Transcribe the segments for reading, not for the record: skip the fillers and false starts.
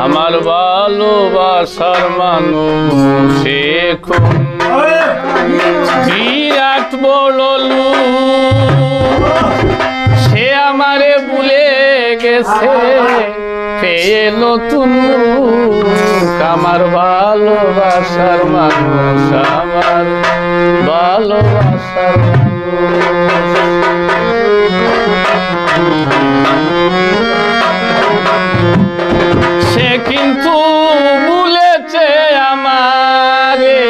আমার ভালোবাসার মানুষ এখন বিরাট বড় লোক। সে আমারে ভুলে গেছে পেয়ে নতুন রূপ। আমার ভালোবাসার মানুষ, আমার ভালোবাসার মানুষ। সে কিন্তু ভুলেছে আমারে,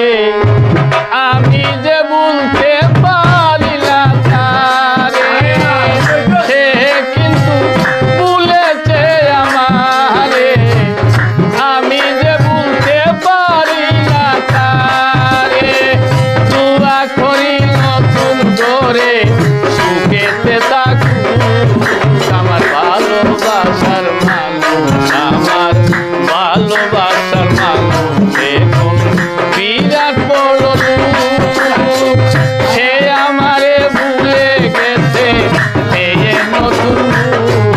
আমি যে ভুলতে পারি না তারে। সে কিন্তু ভুলেছে আমারে, আমি যে ভুলতে পারি না তারে। দোয়া করি নতুন করে সুখেতে থাকুক আমার ভালোবাসার মানুষ, আমার ভালোবাসার মানুষ এখন বিরাট বড় লোক। সে আমারে ভুলে গেছে পেয়ে নতুন রূপ।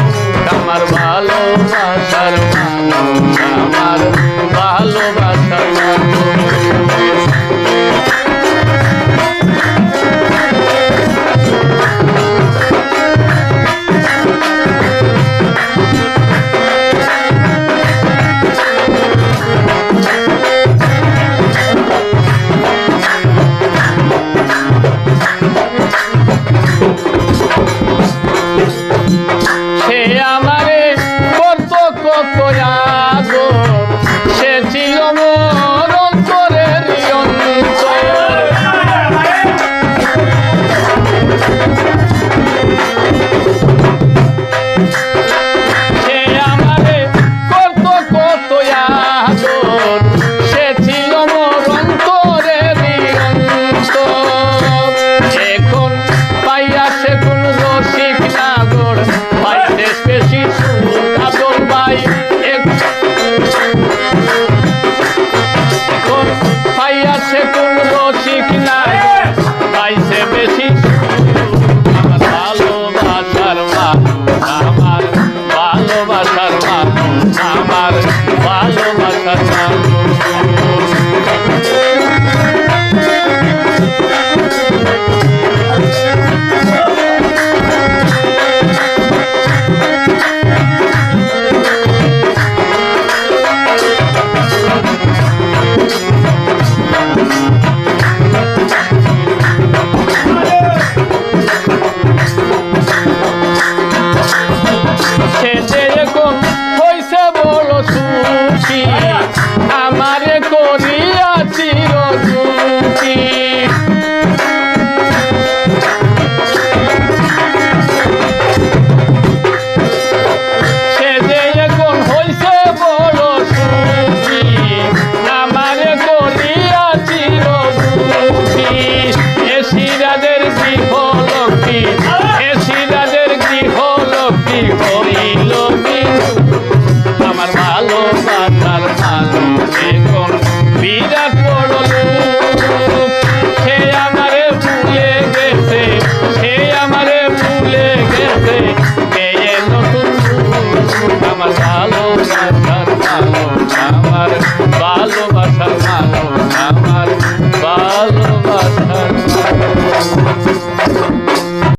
আমার ভালোবাসার মানুষ, আমার ভালোবাসার মানুষ। সে আমারে কত কত আদর, সে ছিল মোর অন্তরের অন্তর। সে আমারে কত কত আদর, সে ছিল মোর অন্তরের অন্তর। এখন পাইয়া সে কোন রসিক নাগর, পাইতে বেশি সুখ ভাই। এখন পাইয়া সে কোন রসিক নাগর, পাইতে বেশি আমার ভালোবাসার মানুষ, আমার ভালোবাসার মানুষ, আমার ভালো